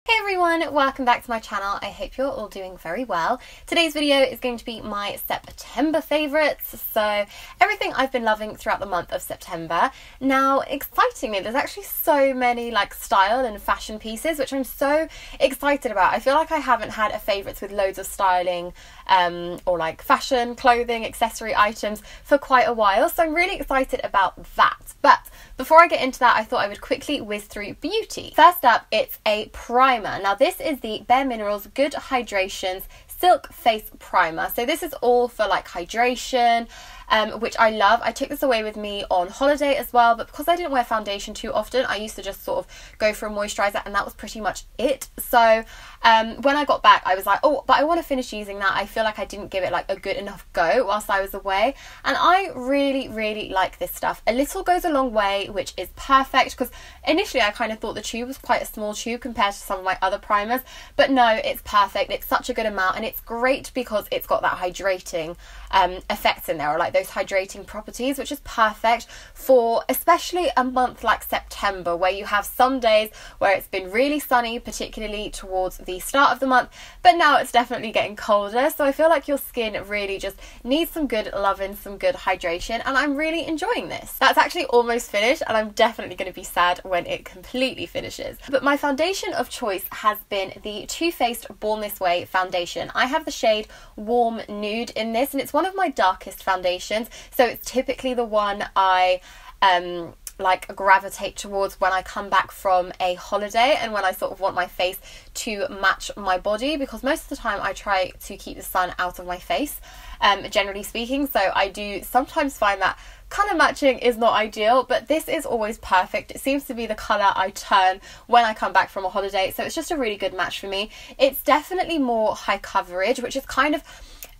Hey everyone, welcome back to my channel. I hope you're all doing very well. Today's video is going to be my September favourites, so everything I've been loving throughout the month of September. Now, excitingly, there's actually so many like style and fashion pieces, which I'm so excited about. I feel like I haven't had a favourites with loads of styling or like fashion, clothing, accessory items for quite a while, so I'm really excited about that. But before I get into that, I thought I would quickly whiz through beauty. First up, it's a primer. Now this is the Bare Minerals Good Hydrations Silk Face Primer. So this is all for like hydration, which I love. I took this away with me on holiday as well, but because I didn't wear foundation too often, I used to just sort of go for a moisturiser and that was pretty much it. So when I got back, I was like, oh, but I want to finish using that. I feel like I didn't give it like a good enough go whilst I was away, and I really like this stuff. A little goes a long way, which is perfect, because initially I kind of thought the tube was quite a small tube compared to some of my other primers, but no, it's perfect. It's such a good amount, and it's great because it's got that hydrating effects in there, or like those hydrating properties, which is perfect for especially a month like September, where you have some days where it's been really sunny, particularly towards the start of the month, but now it's definitely getting colder, so I feel like your skin really just needs some good loving, some good hydration, and I'm really enjoying this. That's actually almost finished, and I'm definitely going to be sad when it completely finishes. But my foundation of choice has been the Too Faced Born This Way foundation. I have the shade Warm Nude in this, and it's one of my darkest foundations, so it's typically the one I like gravitate towards when I come back from a holiday and when I sort of want my face to match my body, because most of the time I try to keep the sun out of my face, generally speaking, so I do sometimes find that colour matching is not ideal, but this is always perfect. It seems to be the colour I turn when I come back from a holiday, so it's just a really good match for me. It's definitely more high coverage, which is kind of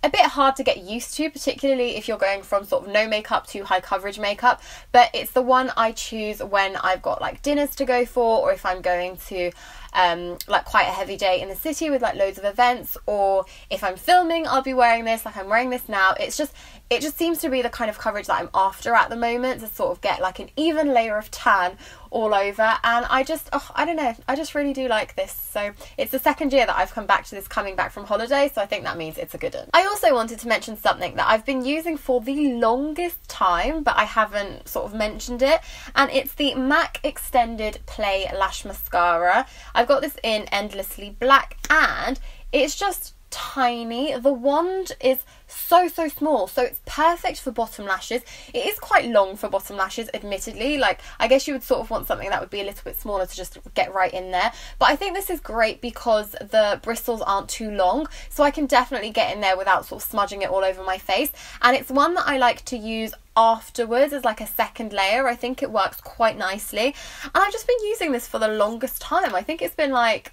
a bit hard to get used to, particularly if you're going from sort of no makeup to high coverage makeup, but it's the one I choose when I've got like dinners to go for, or if I'm going to like quite a heavy day in the city with like loads of events, or if I'm filming, I'll be wearing this, like I'm wearing this now. It just seems to be the kind of coverage that I'm after at the moment, to sort of get like an even layer of tan all over, and I don't know, I just really do like this. So it's the second year that I've come back to this coming back from holiday, so I think that means it's a good one. I also wanted to mention something that I've been using for the longest time, but I haven't sort of mentioned it, and it's the MAC Extended Play Lash Mascara. I've got this in Endlessly Black, and it's just tiny. The wand is so small, so it's perfect for bottom lashes. It is quite long for bottom lashes, admittedly. Like, I guess you would sort of want something that would be a little bit smaller to just get right in there, but I think this is great because the bristles aren't too long, so I can definitely get in there without sort of smudging it all over my face. And it's one that I like to use afterwards as like a second layer. I think it works quite nicely, and I've just been using this for the longest time. I think it's been like,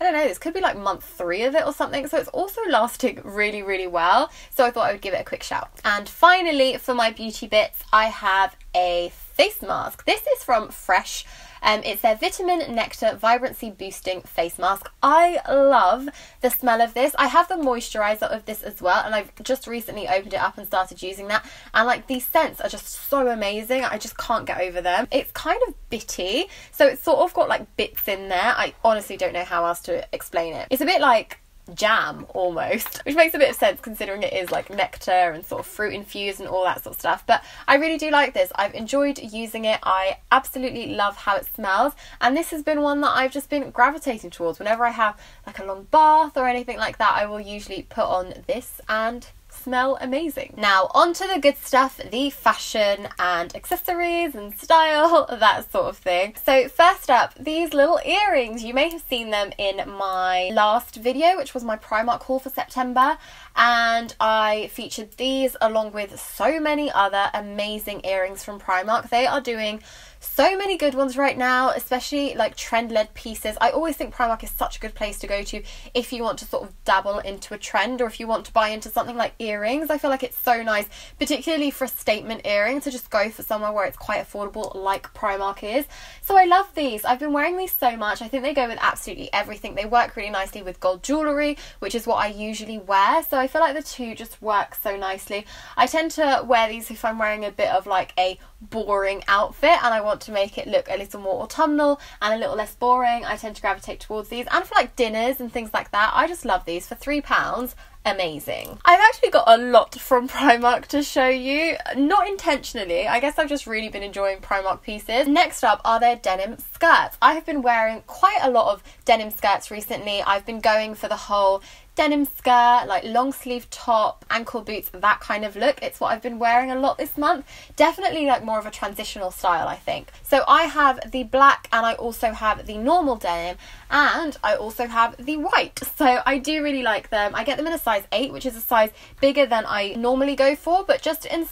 I don't know, this could be like month 3 of it or something, so it's also lasting really well, so I thought I would give it a quick shout. And finally, for my beauty bits, I have a face mask. This is from Fresh. It's their Vitamin Nectar Vibrancy Boosting Face Mask. I love the smell of this. I have the moisturiser of this as well, and I've just recently opened it up and started using that, and like these scents are just so amazing. I just can't get over them. It's kind of bitty, so it's sort of got like bits in there. I honestly don't know how else to explain it. It's a bit like jam almost, which makes a bit of sense considering it is like nectar and sort of fruit infused and all that sort of stuff, but I really do like this. I've enjoyed using it. I absolutely love how it smells, and this has been one that I've just been gravitating towards. Whenever I have like a long bath or anything like that, I will usually put on this and smell amazing. Now on to the good stuff, the fashion and accessories and style, that sort of thing. So first up, these little earrings. You may have seen them in my last video, which was my Primark haul for September, and I featured these along with so many other amazing earrings from Primark. They are doing so many good ones right now, especially like trend-led pieces. I always think Primark is such a good place to go to if you want to sort of dabble into a trend, or if you want to buy into something like earrings. I feel like it's so nice, particularly for a statement earring, to just go for somewhere where it's quite affordable like Primark is. So I love these. I've been wearing these so much. I think they go with absolutely everything. They work really nicely with gold jewellery, which is what I usually wear, so I feel like the two just work so nicely. I tend to wear these if I'm wearing a bit of like a boring outfit and I want want to make it look a little more autumnal and a little less boring, I tend to gravitate towards these. And for like dinners and things like that, I just love these. For £3, amazing. I've actually got a lot from Primark to show you, not intentionally. I guess I've just really been enjoying Primark pieces. Next up are their denim skirts. I have been wearing quite a lot of denim skirts recently. I've been going for the whole denim skirt, like long sleeve top, ankle boots, that kind of look. It's what I've been wearing a lot this month. Definitely like more of a transitional style, I think. So I have the black and I also have the normal denim and I also have the white. So I do really like them. I get them in a size 8, which is a size bigger than I normally go for, but just in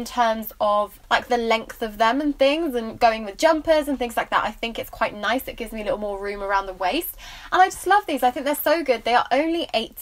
terms of like the length of them and things, and going with jumpers and things like that, I think it's quite nice. It gives me a little more room around the waist, and I just love these. I think they're so good. They are only £8.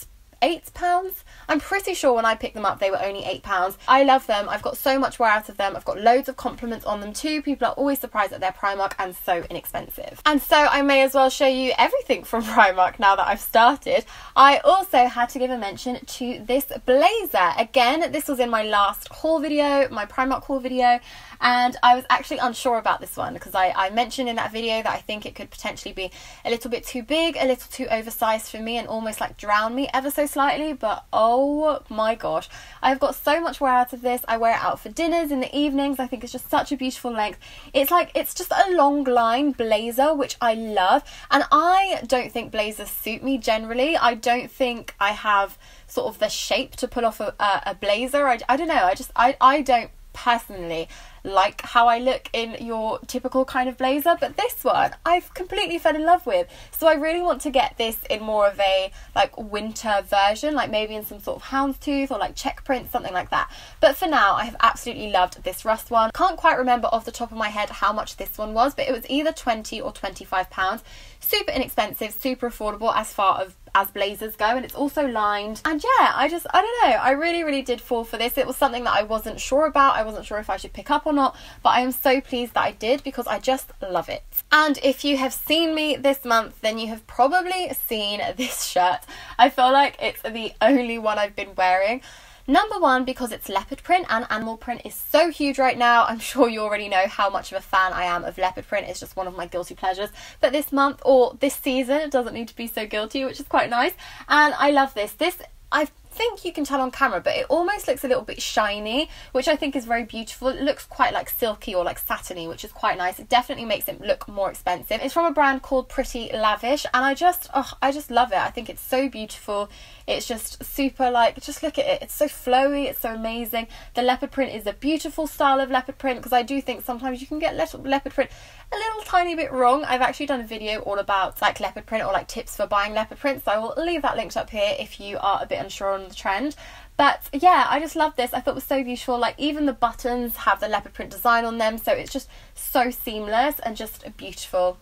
I'm pretty sure when I picked them up they were only £8. I love them. I've got so much wear out of them. I've got loads of compliments on them too. People are always surprised that they're Primark and so inexpensive. And so I may as well show you everything from Primark now that I've started. I also had to give a mention to this blazer. Again, this was in my last haul video, my Primark haul video, and I was actually unsure about this one because I mentioned in that video that I think it could potentially be a little bit too big, a little too oversized for me and almost like drown me ever so slightly, but oh my gosh, I've got so much wear out of this. I wear it out for dinners in the evenings. I think it's just such a beautiful length. It's just a long line blazer, which I love, and I don't think blazers suit me generally. I don't think I have sort of the shape to pull off a blazer. I don't know, I don't personally like how I look in your typical kind of blazer, but this one I've completely fell in love with. So I really want to get this in more of a like winter version, like maybe in some sort of houndstooth or like check print, something like that. But for now I have absolutely loved this rust one. Can't quite remember off the top of my head how much this one was, but it was either £20 or £25. Super inexpensive, super affordable as far as blazers go, and it's also lined. And yeah, I don't know, I really did fall for this. It was something that I wasn't sure about. I wasn't sure if I should pick up or not, but I am so pleased that I did because I just love it. And if you have seen me this month, then you have probably seen this shirt. I feel like it's the only one I've been wearing. Number one, because it's leopard print, and animal print is so huge right now. I'm sure you already know how much of a fan I am of leopard print. It's just one of my guilty pleasures. But this month, or this season, it doesn't need to be so guilty, which is quite nice. And I love this. This, I think you can tell on camera, but it almost looks a little bit shiny, which I think is very beautiful. It looks quite like silky or like satiny, which is quite nice. It definitely makes it look more expensive. It's from a brand called Pretty Lavish, and I just love it. I think it's so beautiful. It's just super, like, just look at it. It's so flowy. It's so amazing. The leopard print is a beautiful style of leopard print, because I do think sometimes you can get leopard print a little tiny bit wrong. I've actually done a video all about like leopard print or like tips for buying leopard print, so I will leave that linked up here if you are a bit unsure on the trend. But yeah, I just love this. I thought it was so beautiful. Like, even the buttons have the leopard print design on them, so it's just so seamless and just beautiful.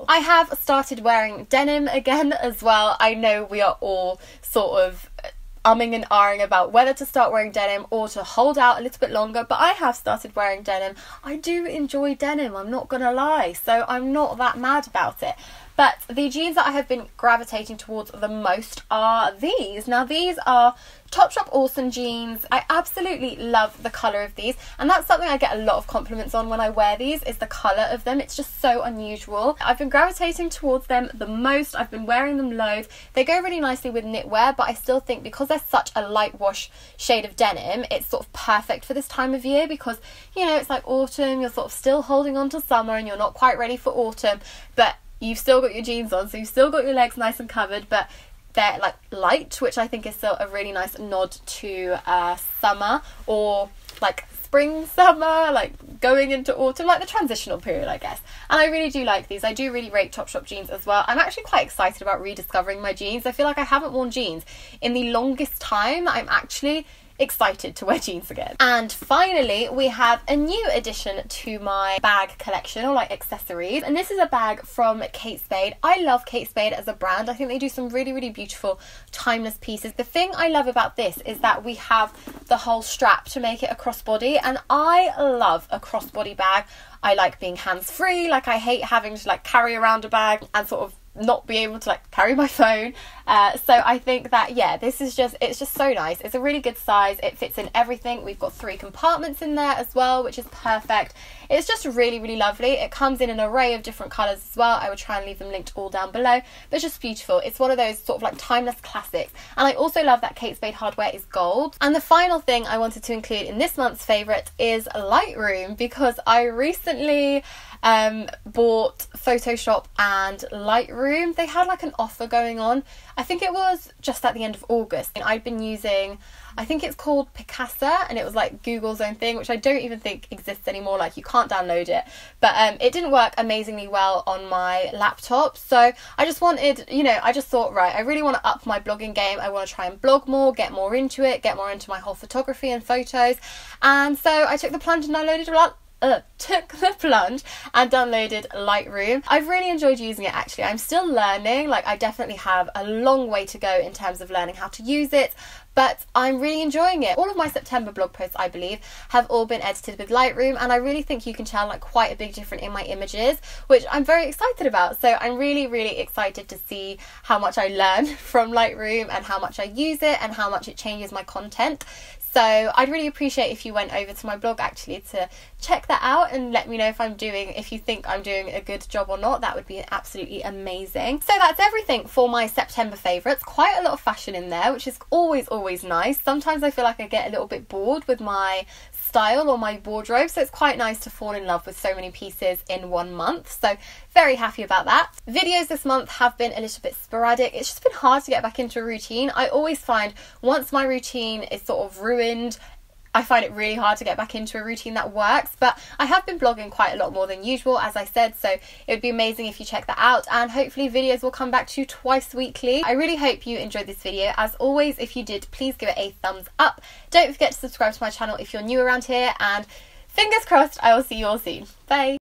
I have started wearing denim again as well. I know we are all sort of umming and ahhing about whether to start wearing denim or to hold out a little bit longer, but I have started wearing denim. I do enjoy denim, I'm not gonna lie, so I'm not that mad about it. But the jeans that I have been gravitating towards the most are these. Now, these are Topshop Awesome jeans. I absolutely love the colour of these, and that's something I get a lot of compliments on when I wear these, is the colour of them. It's just so unusual. I've been gravitating towards them the most. I've been wearing them loads. They go really nicely with knitwear, but I still think because they're such a light wash shade of denim, it's sort of perfect for this time of year, because, you know, it's like autumn, you're sort of still holding on to summer and you're not quite ready for autumn, but you've still got your jeans on, so you've still got your legs nice and covered, but they're like light, which I think is still a really nice nod to summer, or like spring, summer, like going into autumn, like the transitional period, I guess. And I really do like these. I do really rate Topshop jeans as well. I'm actually quite excited about rediscovering my jeans. I feel like I haven't worn jeans in the longest time. I'm actually excited to wear jeans again. And finally, we have a new addition to my bag collection, or like accessories, and this is a bag from Kate Spade. I love Kate Spade as a brand. I think they do some really beautiful timeless pieces. The thing I love about this is that we have the whole strap to make it a crossbody, and I love a crossbody bag. I like being hands-free. Like, I hate having to like carry around a bag and sort of not be able to like carry my phone, so I think that, yeah, this is just, it's just so nice. It's a really good size. It fits in everything. We've got 3 compartments in there as well, which is perfect. It's just really, really lovely. It comes in an array of different colours as well. I would try and leave them linked all down below, but it's just beautiful. It's one of those sort of like timeless classics. And I also love that Kate Spade hardware is gold. And the final thing I wanted to include in this month's favourite is Lightroom, because I recently bought Photoshop and Lightroom. They had like an offer going on. I think it was just at the end of August, and I'd been using, I think it's called Peexo, and it was like Google's own thing, which I don't even think exists anymore. Like, you can't download it, but it didn't work amazingly well on my laptop. So I just wanted, you know, I just thought, right, I really want to up my blogging game. I want to try and blog more, get more into it, get more into my whole photography and photos. And so I took the plunge and downloaded Lightroom. I've really enjoyed using it actually. I'm still learning, like I definitely have a long way to go in terms of learning how to use it, but I'm really enjoying it. All of my September blog posts, I believe, have all been edited with Lightroom, and I really think you can tell like quite a big difference in my images, which I'm very excited about. So I'm really, really excited to see how much I learn from Lightroom and how much I use it and how much it changes my content. So I'd really appreciate if you went over to my blog actually to check that out and let me know if you think I'm doing a good job or not. That would be absolutely amazing. So that's everything for my September favourites. Quite a lot of fashion in there, which is always nice. Sometimes I feel like I get a little bit bored with my style or my wardrobe, so it's quite nice to fall in love with so many pieces in 1 month. So very happy about that. Videos this month have been a little bit sporadic. It's just been hard to get back into a routine. I always find once my routine is sort of ruined, I find it really hard to get back into a routine that works. But I have been blogging quite a lot more than usual, as I said, so it would be amazing if you check that out, and hopefully videos will come back to you twice weekly. I really hope you enjoyed this video. As always, if you did, please give it a thumbs up. Don't forget to subscribe to my channel if you're new around here, and fingers crossed I will see you all soon. Bye!